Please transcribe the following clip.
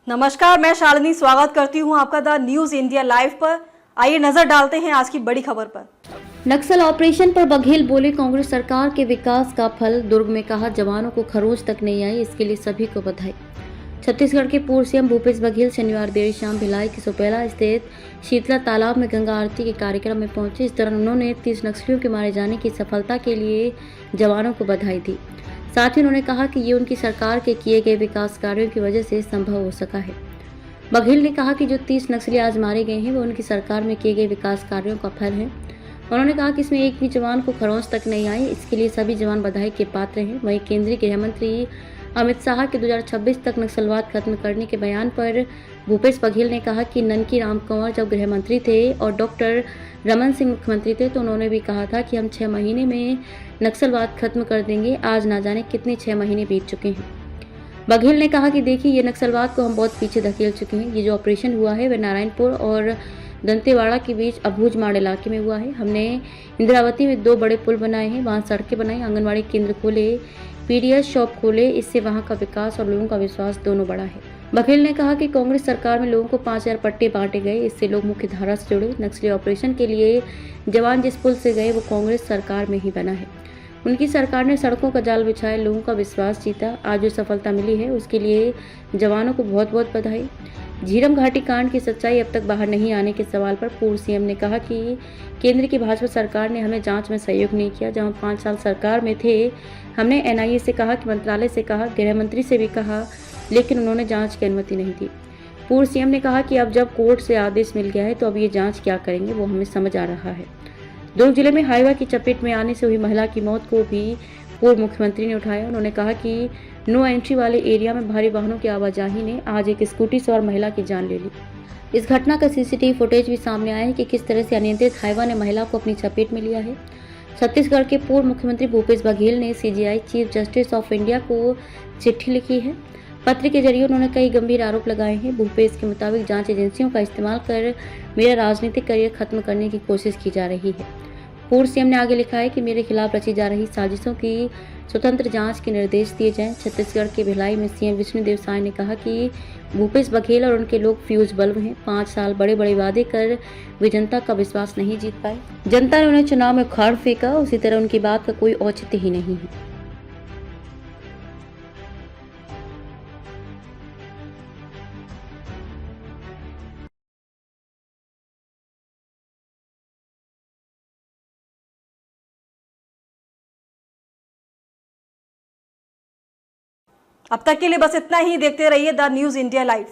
नमस्कार, मैं शालिनी स्वागत करती हूं आपका द न्यूज इंडिया लाइव पर। आइए नजर डालते हैं आज की बड़ी खबर पर। नक्सल ऑपरेशन पर बघेल बोले, कांग्रेस सरकार के विकास का फल। दुर्ग में कहा, जवानों को खरोंच तक नहीं आई, इसके लिए सभी को बधाई। छत्तीसगढ़ के पूर्व सीएम भूपेश बघेल शनिवार देर शाम भिलाई के सुपेला स्थित शीतला तालाब में गंगा आरती के कार्यक्रम में पहुंचे। इस दौरान उन्होंने 30 नक्सलियों के मारे जाने की सफलता के लिए जवानों को बधाई दी। साथ ही उन्होंने कहा कि ये उनकी सरकार के किए गए विकास कार्यों की वजह से संभव हो सका है। बघेल ने कहा कि जो 30 नक्सली आज मारे गए हैं वो उनकी सरकार में किए गए विकास कार्यों का फल है। उन्होंने कहा कि इसमें एक भी जवान को खरोंच तक नहीं आई, इसके लिए सभी जवान बधाई के पात्र हैं। वहीं केंद्रीय गृह मंत्री अमित शाह के 2026 तक नक्सलवाद खत्म करने के बयान पर भूपेश बघेल ने कहा कि ननकी राम कंवर जब गृह मंत्री थे और डॉक्टर रमन सिंह मुख्यमंत्री थे तो उन्होंने भी कहा था कि हम 6 महीने में नक्सलवाद खत्म कर देंगे। आज ना जाने कितने 6 महीने बीत चुके हैं। बघेल ने कहा कि देखिए, ये नक्सलवाद को हम बहुत पीछे धकेल चुके हैं। ये जो ऑपरेशन हुआ है वह नारायणपुर और दंतेवाड़ा के बीच अबूझमाड़ इलाके में हुआ है। हमने इंद्रावती में 2 बड़े पुल बनाए हैं, वहाँ सड़कें बनाई, आंगनबाड़ी केंद्र खोले, पीडीएस शॉप खोले। इससे वहाँ का विकास और लोगों का विश्वास दोनों बढ़ा है। बघेल ने कहा कि कांग्रेस सरकार में लोगों को 5000 पट्टे बांटे गए, इससे लोग मुख्य धारा से जुड़े। नक्सली ऑपरेशन के लिए जवान जिस पुल से गए वो कांग्रेस सरकार में ही बना है। उनकी सरकार ने सड़कों का जाल बिछाया, लोगों का विश्वास जीता। आज जो सफलता मिली है उसके लिए जवानों को बहुत बहुत बधाई। झीरम घाटी कांड की सच्चाई अब तक बाहर नहीं आने के सवाल पर पूर्व सीएम ने कहा कि केंद्र की भाजपा सरकार ने हमें जांच में सहयोग नहीं किया। जहां 5 साल सरकार में थे, हमने एनआईए से कहा, कि मंत्रालय से कहा, गृह मंत्री से भी कहा, लेकिन उन्होंने जाँच की अनुमति नहीं दी। पूर्व सीएम ने कहा कि अब जब कोर्ट से आदेश मिल गया है तो अब ये जाँच क्या करेंगे वो हमें समझ आ रहा है। दुर्ग जिले में हाईवा की चपेट में आने से हुई महिला की मौत को भी पूर्व मुख्यमंत्री ने उठाया। उन्होंने कहा कि नो एंट्री वाले एरिया में भारी वाहनों की आवाजाही ने आज एक स्कूटी सवार महिला की जान ले ली। इस घटना का सीसीटीवी फुटेज भी सामने आया है कि किस तरह से अनियंत्रित हाईवा ने महिला को अपनी चपेट में लिया है। छत्तीसगढ़ के पूर्व मुख्यमंत्री भूपेश बघेल ने CGI chief justice of India को चिट्ठी लिखी है। पत्र के जरिए उन्होंने कई गंभीर आरोप लगाए हैं। भूपेश के मुताबिक जांच एजेंसियों का इस्तेमाल कर मेरा राजनीतिक करियर खत्म करने की कोशिश की जा रही है। पूर्व सीएम ने आगे लिखा है कि मेरे खिलाफ रची जा रही साजिशों की स्वतंत्र जांच के निर्देश दिए जाएं। छत्तीसगढ़ के भिलाई में सीएम विष्णुदेव साय ने कहा कि भूपेश बघेल और उनके लोग फ्यूज बल्ब हैं। 5 साल बड़े बड़े वादे कर वे जनता का विश्वास नहीं जीत पाए। जनता ने उन्हें चुनाव में उखाड़ फेंका, उसी तरह उनकी बात का कोई औचित्य ही नहीं है। अब तक के लिए बस इतना ही। देखते रहिए द न्यूज इंडिया लाइव।